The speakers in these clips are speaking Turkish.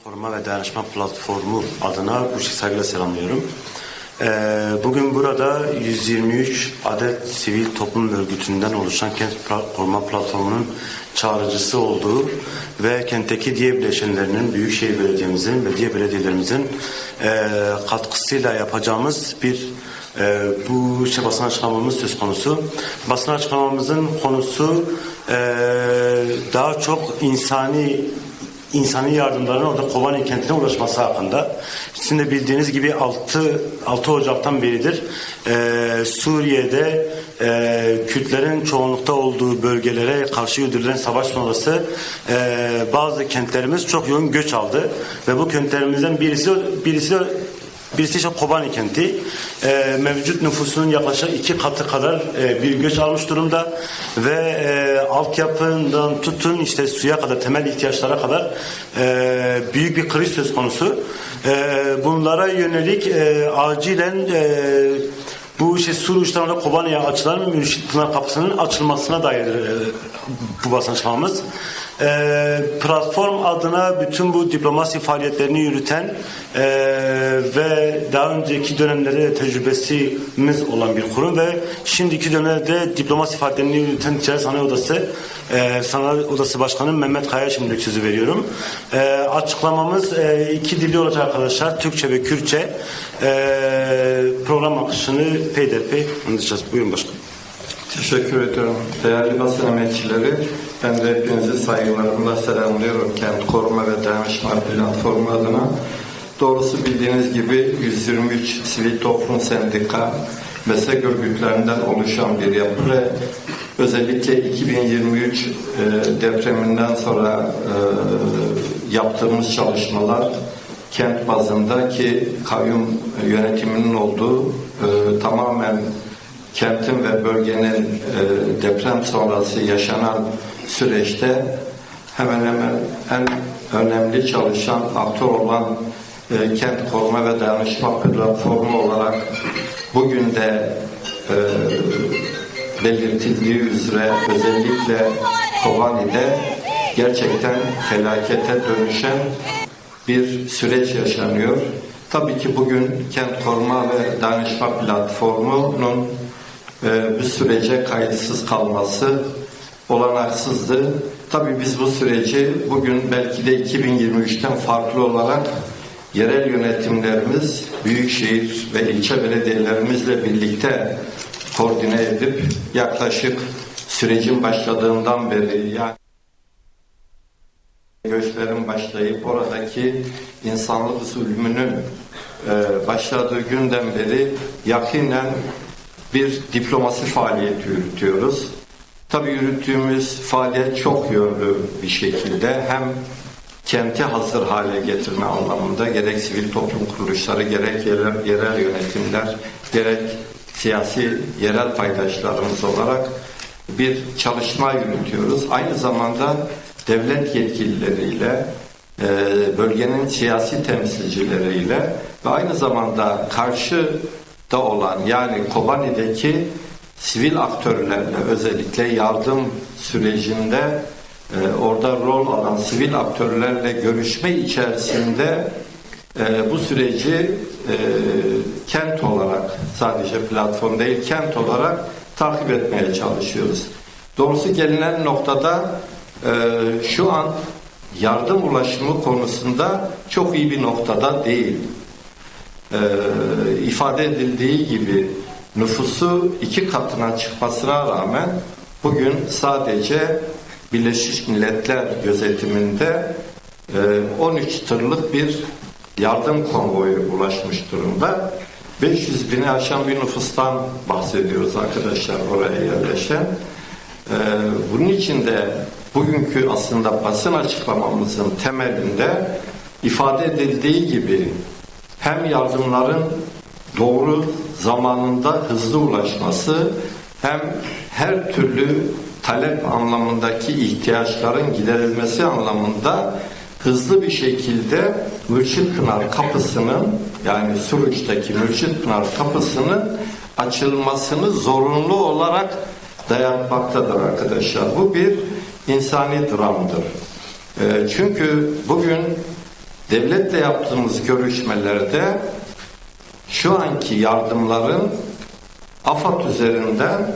Koruma ve Dayanışma Platformu adına bu saygıyla selamlıyorum. Bugün burada 123 adet sivil toplum örgütünden oluşan Kent Koruma Platformu'nun çağrıcısı olduğu ve kentteki diğer bileşenlerinin, Büyükşehir Belediye'mizin ve diğer belediyelerimizin katkısıyla yapacağımız bir bu basın açıklamamız söz konusu. Basın açıklamamızın konusu daha çok insani yardımların orada Kobani kentine ulaşması hakkında. Sizin de bildiğiniz gibi 6 Ocak'tan beridir Suriye'de Kürtlerin çoğunlukta olduğu bölgelere karşı yürütülen savaş sonrası bazı kentlerimiz çok yoğun göç aldı ve bu kentlerimizden birisi işte Kobani kenti. Mevcut nüfusunun yaklaşık 2 katı kadar bir göç almış durumda ve altyapından tutun işte suya kadar, temel ihtiyaçlara kadar büyük bir kriz söz konusu. Bunlara yönelik acilen bu Sur uçlarında Kobani'ye açılan Mürşit Pınar kapısının açılmasına dair bu basın açıklamamız. Platform adına bütün bu diplomasi faaliyetlerini yürüten ve daha önceki dönemlerde tecrübesimiz olan bir kurum ve şimdiki dönemde diplomasi faaliyetlerini yürüten Ticaret Sanayi Odası Başkanı Mehmet Kaya'ya şimdilik sözü veriyorum. Açıklamamız 2 dilli olacak arkadaşlar. Türkçe ve Kürtçe. Program akışını peyderpey anlatacağız. Buyurun başkanım. Teşekkür ediyorum. Değerli basın emekçileri, ben de hepinizi saygılarımla selamlıyorum Kent Koruma ve Dayanışma Platformu adına. Doğrusu bildiğiniz gibi 123 sivil toplum sendika, meslek örgütlerinden oluşan bir yapı ve özellikle 2023 depreminden sonra yaptığımız çalışmalar kent bazında ki kayyum yönetiminin olduğu tamamen kentin ve bölgenin deprem sonrası yaşanan süreçte hemen hemen en önemli çalışan aktör olan Kent Koruma ve Dayanışma Platformu olarak bugün de belirtildiği üzere özellikle Kobani'de gerçekten felakete dönüşen bir süreç yaşanıyor. Tabii ki bugün Kent Koruma ve Dayanışma Platformu'nun bu sürece kayıtsız kalması olanaksızdı. Tabii biz bu süreci bugün belki de 2023'ten farklı olarak yerel yönetimlerimiz, büyükşehir ve ilçe belediyelerimizle birlikte koordine edip yaklaşık sürecin başladığından beri yani göçlerin başlayıp oradaki insanlık zulmünün başladığı günden beri yakinen bir diplomasi faaliyeti yürütüyoruz. Tabii yürüttüğümüz faaliyet çok yönlü bir şekilde hem kenti hazır hale getirme anlamında gerek sivil toplum kuruluşları, gerek yerel yönetimler, gerek siyasi yerel paydaşlarımız olarak bir çalışma yürütüyoruz. Aynı zamanda devlet yetkilileriyle, bölgenin siyasi temsilcileriyle ve aynı zamanda karşıda olan yani Kobani'deki sivil aktörlerle özellikle yardım sürecinde orada rol alan sivil aktörlerle görüşme içerisinde bu süreci kent olarak sadece platform değil kent olarak takip etmeye çalışıyoruz. Doğrusu gelinen noktada şu an yardım ulaşımı konusunda çok iyi bir noktada değil. İfade edildiği gibi nüfusu 2 katına çıkmasına rağmen bugün sadece Birleşmiş Milletler gözetiminde 13 tırlık bir yardım konvoyu ulaşmış durumda. 500 bini aşan bir nüfustan bahsediyoruz arkadaşlar oraya yerleşen. Bunun için de bugünkü aslında basın açıklamamızın temelinde ifade edildiği gibi hem yardımların doğru zamanında hızlı ulaşması hem her türlü talep anlamındaki ihtiyaçların giderilmesi anlamında hızlı bir şekilde Mürşit Pınar kapısının yani Suruç'taki Mürşit Pınar kapısının açılmasını zorunlu olarak dayatmaktadır arkadaşlar. Bu bir insani dramdır. Çünkü bugün devletle yaptığımız görüşmelerde şu anki yardımların AFAD üzerinden,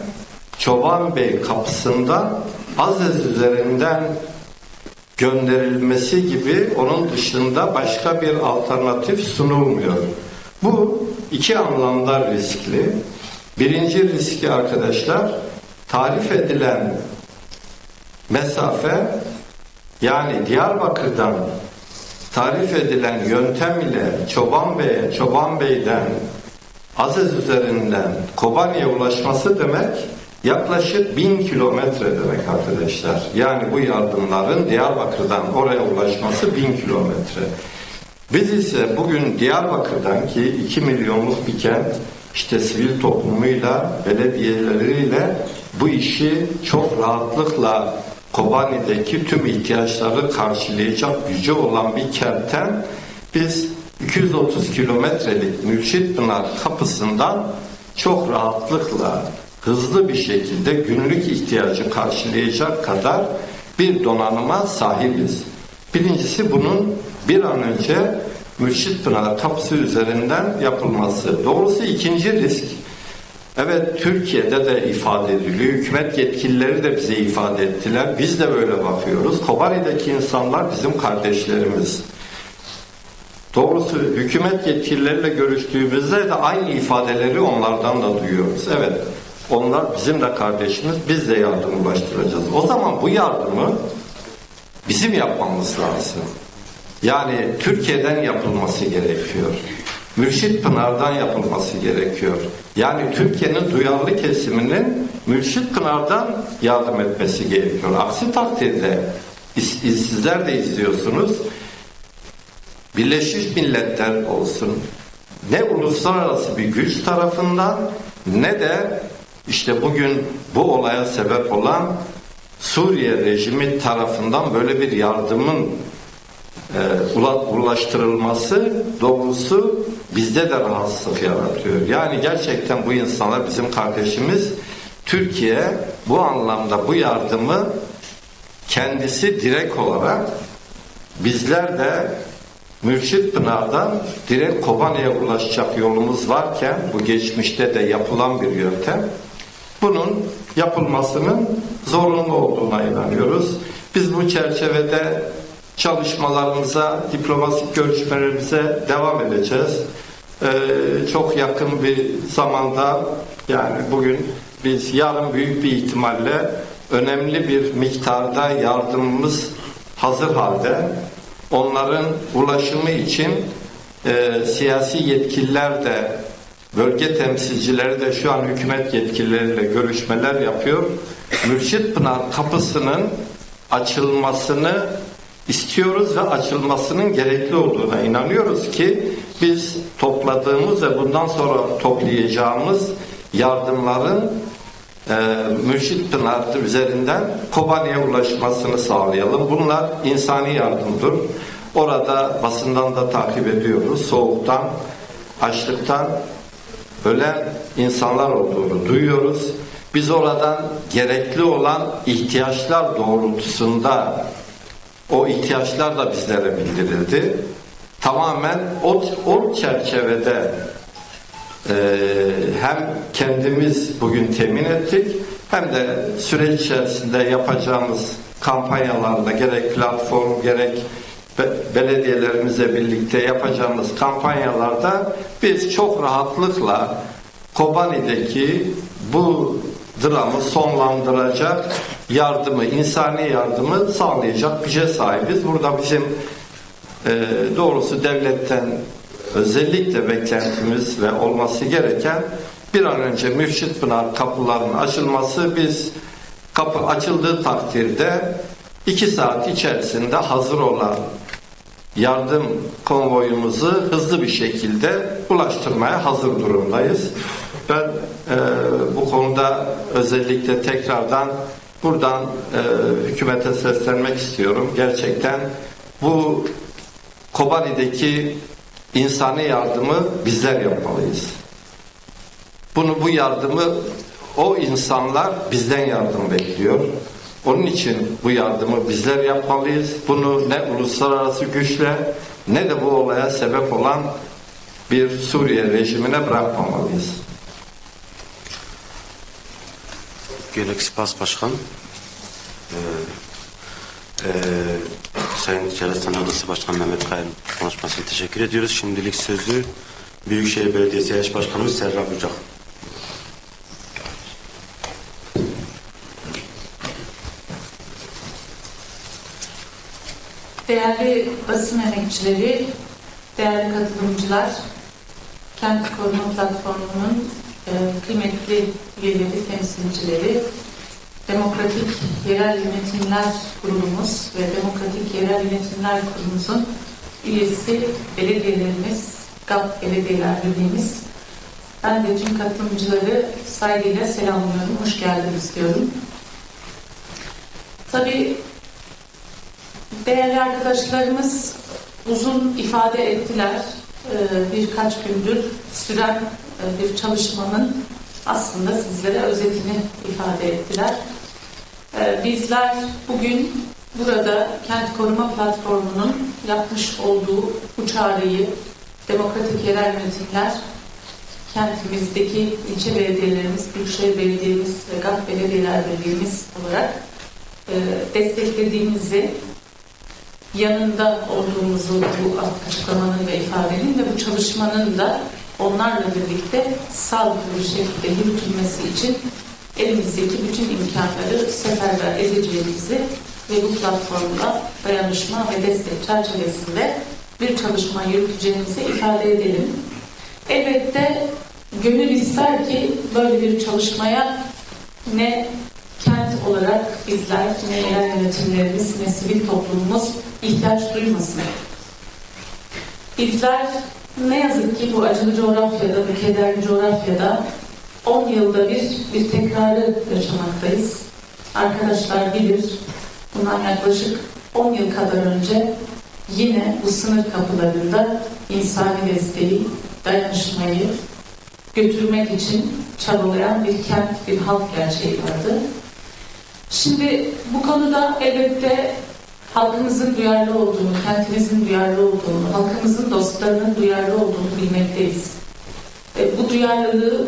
Çoban Bey kapısından, Azez üzerinden gönderilmesi gibi, onun dışında başka bir alternatif sunulmuyor. Bu iki anlamda riskli. Birinci riski arkadaşlar, tarif edilen mesafe, yani Diyarbakır'dan tarif edilen yöntem ile Çoban Bey'e, Çoban Bey'den Azez üzerinden Kobani'ye ulaşması demek yaklaşık 1000 kilometre demek arkadaşlar. Yani bu yardımların Diyarbakır'dan oraya ulaşması 1000 kilometre. Biz ise bugün Diyarbakır'dan, ki 2 milyonluk bir kent, işte sivil toplumuyla, belediyeleriyle bu işi çok rahatlıkla Kobani'deki tüm ihtiyaçları karşılayacak gücü olan bir kentten biz 230 kilometrelik Mürşitpınar kapısından çok rahatlıkla, hızlı bir şekilde günlük ihtiyacı karşılayacak kadar bir donanıma sahibiz. Birincisi, bunun bir an önce Mürşitpınar kapısı üzerinden yapılması. Doğrusu ikinci risk, evet, Türkiye'de de ifade ediliyor. Hükümet yetkilileri de bize ifade ettiler. Biz de böyle bakıyoruz. Kobani'deki insanlar bizim kardeşlerimiz. Doğrusu hükümet yetkilileriyle görüştüğümüzde de aynı ifadeleri onlardan da duyuyoruz. Evet, onlar bizim de kardeşimiz. Biz de yardım ulaştıracağız. O zaman bu yardımı bizim yapmamız lazım. Yani Türkiye'den yapılması gerekiyor. Mürşitpınar'dan yapılması gerekiyor. Yani Türkiye'nin duyarlı kesiminin Mürşitpınar'dan yardım etmesi gerekiyor. Aksi takdirde sizler de izliyorsunuz. Birleşmiş Milletler olsun, ne uluslararası bir güç tarafından ne de işte bugün bu olaya sebep olan Suriye rejimi tarafından böyle bir yardımın ulaştırılması doğrusu bizde de rahatsızlık yaratıyor. Yani gerçekten bu insanlar bizim kardeşimiz. Türkiye bu anlamda bu yardımı kendisi direkt olarak, bizler de Mürşitpınar'dan direkt Kobani'ye ulaşacak yolumuz varken, bu geçmişte de yapılan bir yöntem, bunun yapılmasının zorunlu olduğuna inanıyoruz. Biz bu çerçevede çalışmalarımıza, diplomatik görüşmelerimize devam edeceğiz. Çok yakın bir zamanda, yani bugün biz, yarın büyük bir ihtimalle önemli bir miktarda yardımımız hazır halde. Onların ulaşımı için siyasi yetkililer de, bölge temsilcileri de şu an hükümet yetkilileriyle görüşmeler yapıyor. Mürşitpınar kapısının açılmasını istiyoruz ve açılmasının gerekli olduğuna inanıyoruz ki biz topladığımız ve bundan sonra toplayacağımız yardımların Mürşitpınar üzerinden Kobani'ye ulaşmasını sağlayalım. Bunlar insani yardımdır. Orada basından da takip ediyoruz. Soğuktan, açlıktan ölen insanlar olduğunu duyuyoruz. Biz oradan gerekli olan ihtiyaçlar doğrultusunda, o ihtiyaçlar da bizlere bildirildi. Tamamen o çerçevede hem kendimiz bugün temin ettik, hem de süreç içerisinde yapacağımız kampanyalarda, gerek platform gerek belediyelerimizle birlikte yapacağımız kampanyalarda biz çok rahatlıkla Kobani'deki bu dramı sonlandıracak yardımı, insani yardımı sağlayacak güce sahibiz. Burada bizim doğrusu devletten özellikle beklentimiz ve olması gereken, bir an önce Mürşitpınar kapılarının açılması. Biz kapı açıldığı takdirde 2 saat içerisinde hazır olan yardım konvoyumuzu hızlı bir şekilde ulaştırmaya hazır durumdayız. Ben bu konuda özellikle tekrardan buradan hükümete seslenmek istiyorum. Gerçekten bu Kobani'deki insani yardımı bizler yapmalıyız. Bu yardımı o insanlar bizden yardım bekliyor. Onun için bu yardımı bizler yapmalıyız. Bunu ne uluslararası güçle ne de bu olaya sebep olan bir Suriye rejimine bırakmamalıyız. Gelek Spas Başkan. Sayın Ticaret Sanayi Odası Başkanı Mehmet Kaya'nın konuşmasını teşekkür ediyoruz. Şimdilik sözü Büyükşehir Belediyesi Eş Başkanımız Serra Bucak. Değerli basın emekçileri, değerli katılımcılar, Kent Koruma Platformu'nun kıymetli üyeleri, temsilcileri, Demokratik Yerel Yönetimler Kurulumuz ve Demokratik Yerel Yönetimler Kurulumuzun üyesi belediyelerimiz, GAP Belediyeler Birliğimiz, ben de tüm katılımcıları saygıyla selamlıyorum, hoş geldiniz diyorum. Tabii değerli arkadaşlarımız uzun ifade ettiler. Birkaç gündür süren bir çalışmanın aslında sizlere özetini ifade ettiler. Bizler bugün burada Kent Koruma Platformu'nun yapmış olduğu bu çağrıyı Demokratik Yerel Yönetimler, kentimizdeki ilçe belediyelerimiz, Büyükşehir Belediyemiz ve GAP Belediyeler Birliğimiz olarak desteklediğimizi, yanında olduğumuzu bu açıklamanın ve ifadenin ve bu çalışmanın da onlarla birlikte sağlıklı bir şekilde yürütülmesi için elimizdeki bütün imkanları seferber edeceğimizi ve bu platformda dayanışma ve destek çerçevesinde bir çalışma yürüteceğimizi ifade edelim. Elbette gönül ister ki böyle bir çalışmaya ne kent olarak bizler, ne yerel yönetimlerimiz, ne sivil toplumumuz ihtiyaç duymasın. Bizler ne yazık ki bu acılı coğrafyada, bu kederli coğrafyada 10 yılda bir tekrarı yaşamaktayız. Arkadaşlar bilir, bundan yaklaşık 10 yıl kadar önce yine bu sınır kapılarında insani desteği, dayanışmayı götürmek için çabalayan bir kent, bir halk gerçeği vardı. Şimdi bu konuda elbette halkımızın duyarlı olduğunu, kentimizin duyarlı olduğunu, halkımızın dostlarının duyarlı olduğunu bilmekteyiz. Bu duyarlılığı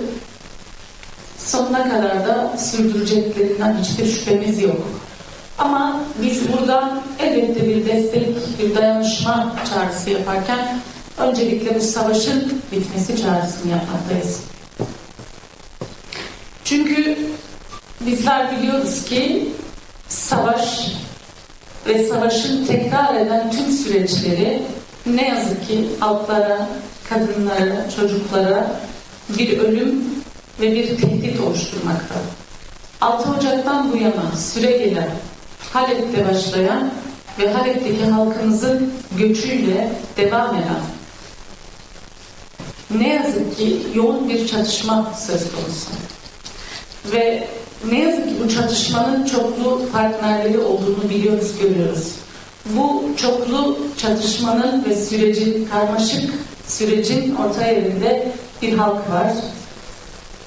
sonuna kadar da sürdüreceklerinden hiçbir şüphemiz yok. Ama biz buradan elbette bir destek, bir dayanışma çağrısı yaparken öncelikle bu savaşın bitmesi çağrısını yapmaktayız. Çünkü bizler biliyoruz ki savaş ve savaşın tekrar eden tüm süreçleri ne yazık ki halklara, kadınlara, çocuklara bir ölüm ve bir tehdit oluşturmakta. 6 Ocak'tan bu yana süre gelen, Halep'te başlayan ve Halep'teki halkımızın göçüyle devam eden ne yazık ki yoğun bir çatışma söz konusu. Ve ne yazık ki bu çatışmanın çoklu partnerleri olduğunu biliyoruz, görüyoruz. Bu çoklu çatışmanın ve sürecin, karmaşık sürecin orta yerinde bir halk var.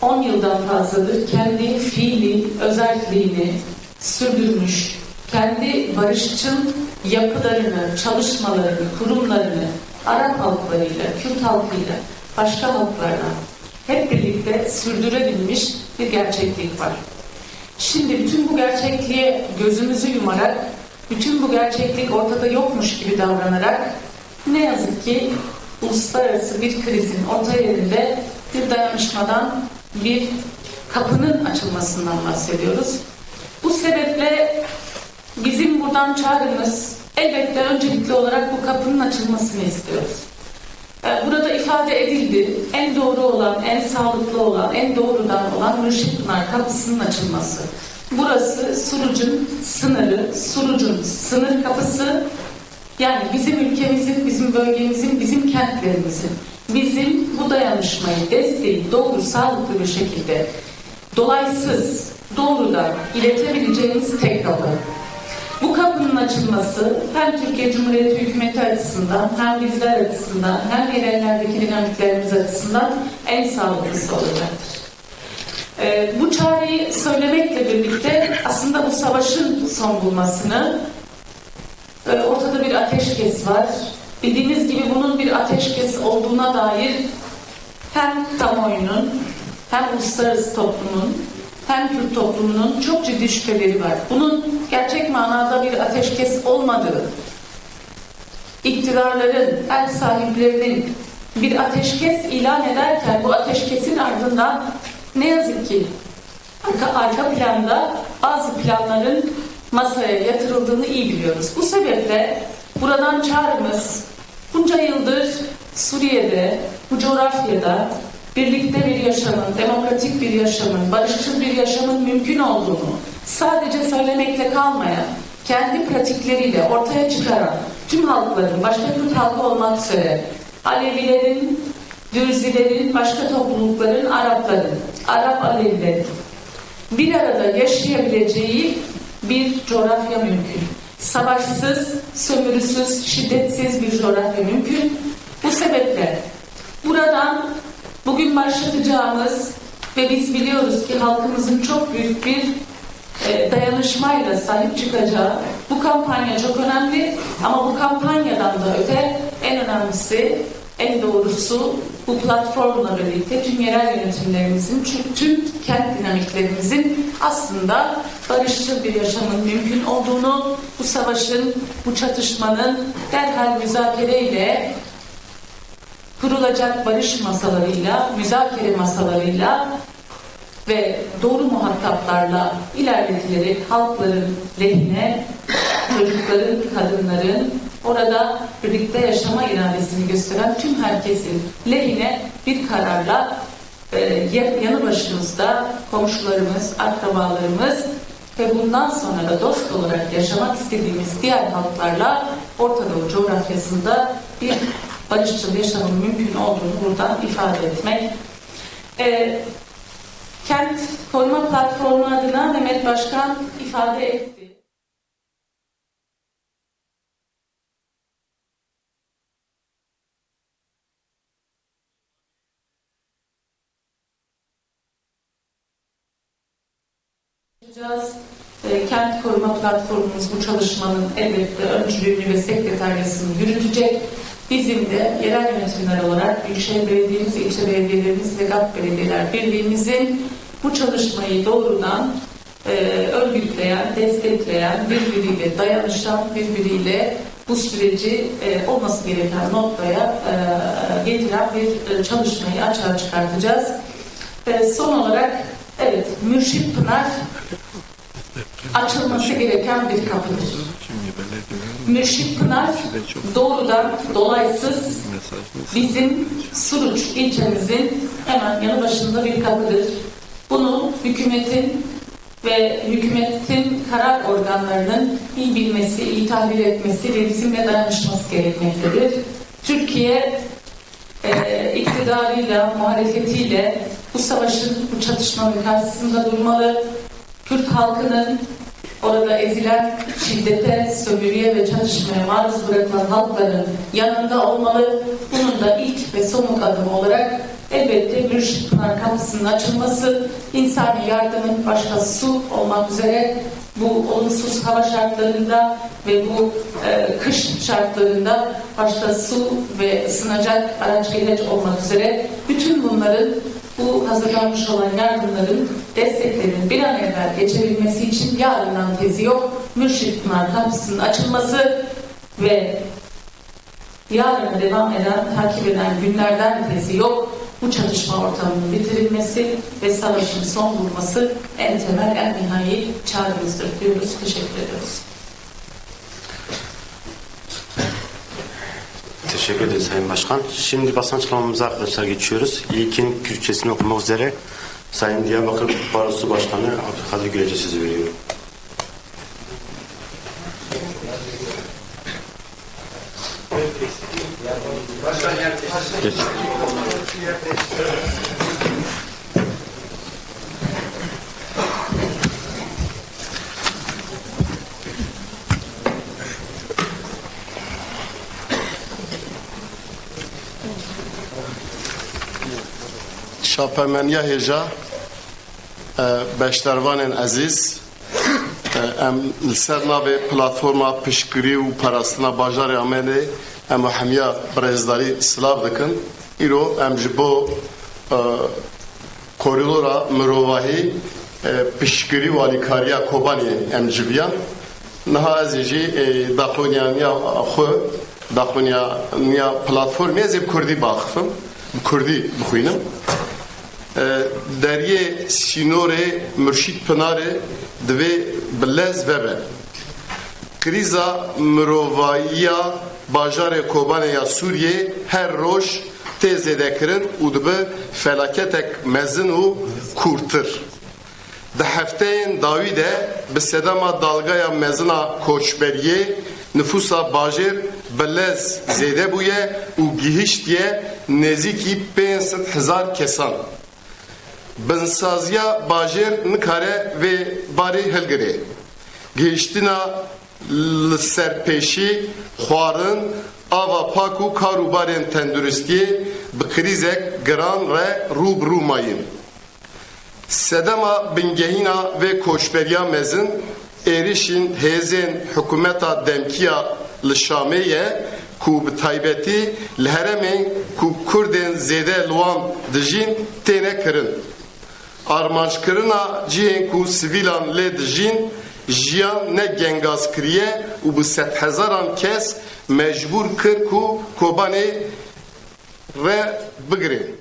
10 yıldan fazladır kendi fiili özelliğini sürdürmüş, kendi barışçıl yapılarını, çalışmalarını, kurumlarını Arap halklarıyla, Kürt halkıyla, başka halklarla hep birlikte sürdürebilmiş bir gerçeklik var. Şimdi bütün bu gerçekliğe gözümüzü yumarak, bütün bu gerçeklik ortada yokmuş gibi davranarak ne yazık ki uluslararası bir krizin orta yerinde bir dayanışmadan, bir kapının açılmasından bahsediyoruz. Bu sebeple bizim buradan çağrımız elbette öncelikli olarak bu kapının açılmasını istiyoruz. Burada ifade edildi, en doğru olan, en sağlıklı olan, en doğrudan olan Mürşitpınar kapısının açılması. Burası Suruç'un sınırı, Suruç'un sınır kapısı, yani bizim ülkemizin, bizim bölgemizin, bizim kentlerimizin, bizim bu dayanışmayı, desteği doğru, sağlıklı bir şekilde dolaysız, doğrudan iletebileceğimiz tek kapı. Bu kapının açılması hem Türkiye Cumhuriyeti Hükümeti açısından, hem bizler açısından, hem yerellerdeki dinamiklerimiz açısından en sağlıklısı olacaktır. Bu çağrıyı söylemekle birlikte aslında bu savaşın son bulmasını, ortada bir ateşkes var. bildiğiniz gibi bunun bir ateşkes olduğuna dair hem kamuoyunun hem uluslararası toplumun hem Kürt toplumunun çok ciddi şüpheleri var. Bunun gerçek manada bir ateşkes olmadığı, iktidarların, el sahiplerinin bir ateşkes ilan ederken bu ateşkesin ardından ne yazık ki arka planda bazı planların masaya yatırıldığını iyi biliyoruz. Bu sebeple buradan çağrımız bunca yıldır Suriye'de, bu coğrafyada birlikte bir yaşamın, demokratik bir yaşamın, barışçıl bir yaşamın mümkün olduğunu sadece söylemekle kalmayan, kendi pratikleriyle ortaya çıkaran tüm halkların, başta Kürt halkı olmak üzere, Alevilerin, Dürzilerin, başka toplulukların, Arapların, Arap Alevilerin bir arada yaşayabileceği bir coğrafya mümkün. Savaşsız, sömürüsüz, şiddetsiz bir coğrafya mümkün. Bu sebeple buradan bugün başlatacağımız ve biz biliyoruz ki halkımızın çok büyük bir dayanışmayla sahip çıkacağı bu kampanya çok önemli ama bu kampanyadan da öte en önemlisi, en doğrusu bu platformla birlikte tüm yerel yönetimlerimizin, tüm kent dinamiklerimizin aslında barışçıl bir yaşamın mümkün olduğunu, bu savaşın, bu çatışmanın derhal müzakereyle kurulacak barış masalarıyla, müzakere masalarıyla ve doğru muhataplarla ilerletilerek halkların lehine, çocukların, kadınların orada birlikte yaşama iradesini gösteren tüm herkesin lehine bir kararla yanı başımızda komşularımız, akrabalarımız ve bundan sonra da dost olarak yaşamak istediğimiz diğer halklarla Orta Doğu coğrafyasında bir barışçıl yaşamın mümkün olduğunu buradan ifade etmek. Kent Koruma Platformu adına Mehmet Başkan ifade etti. Kent Koruma Platformumuz bu çalışmanın elbette öncülüğünü ve sekreteryasını yürütecek. Bizim de yerel yönetimler olarak Büyükşehir Belediyemiz, ilçe belediyelerimiz ve GAP Belediyeler Birliğimizin bu çalışmayı doğrudan örgütleyen, destekleyen, birbiriyle dayanışan, birbiriyle bu süreci olması gereken noktaya getiren bir çalışmayı açığa çıkartacağız. Son olarak evet, Mürşit Pınar açılması gereken bir kapıdır. Mürşit Pınar doğrudan dolaysız bizim Suruç ilçemizin hemen yanı başında bir kapıdır. Bunu hükümetin ve hükümetin karar organlarının iyi bilmesi, iyi tahlil etmesi ve bizimle dayanışması gerekmektedir. Türkiye iktidarıyla, muhalefetiyle bu savaşın, bu çatışmanın karşısında durmalı. Kürt halkının orada ezilen şiddete, sömürüye ve çatışmaya maruz bırakılan halkların yanında olmalı. Bunun da ilk ve somut adımı olarak elbette Mürşit Pınar kapısının açılması, insani yardımın başta su olmak üzere bu olumsuz hava şartlarında ve bu kış şartlarında başta su ve ısınacak araç gereç olmak üzere bütün bunların, bu hazırlanmış olan yardımların, desteklerin bir an evvel geçebilmesi için yarından tezi yok. Mürşit Pınar kapısının açılması ve yarına devam eden, takip eden günlerden tezi yok. Bu çatışma ortamının bitirilmesi ve savaşın son bulması en temel, en nihai çağrımızdır diyoruz. Teşekkür ediyoruz. Teşekkür ederiz Sayın Başkan. Şimdi basın açıklamamıza arkadaşlar geçiyoruz. İlkin Kürtçesini okumak üzere Sayın Diyarbakır Barosu Başkanı Abdülkadir Gülec'e sözü veriyorum. Geç. شاپمنیا هجا بشتروان عزیز ام لسر ناو پلاتفورما پشکری و پراستنا باجار آمده em hemiya Brezdarî silav dikin. İro em ji bo koridora mirovahî piştgirî û alîkariya Kobaniyê em civiyan. Niha ez ê jî daxuyaniya xwe, daxuyaniya platformê ez ê bi Kurdî baxifim, bi Kurdî bixwînim. Deriyê Sînorê Murşîd Pınarê divê bi lez vebe. Krîza mirovayiya bajarê Kobanê ya Sûriyê her roj tê zêdekirin û dibe felaketek mezin û kûrtir. Di hefteyên dawî de bi sedema dalgaya mezina koçberiyê nüfusa bajêr bi lez zêde bûye û gihîştiye nêzîkî 500,000 kesan. Binsaziya bajêr nikare vê barê hilgirê. Gihîştina li serpêşî, xwarin, ava pak û karûbarên tenduristiyê bi krîzek giran re rûbirû mayîn. Sedema bingehîna vê koçberiya mezin êrişên hêzên hikûmeta demkiya li Şamê ye ku bi taybetî li heremên ku Kurdên zêde li wan dijîn têne kirin. Armançkirina cihên ku sivîlan lê dijîn jiyan ne gengazkiriye û bi 100,000 kes mecbûr kir ku Kobanê re bigire.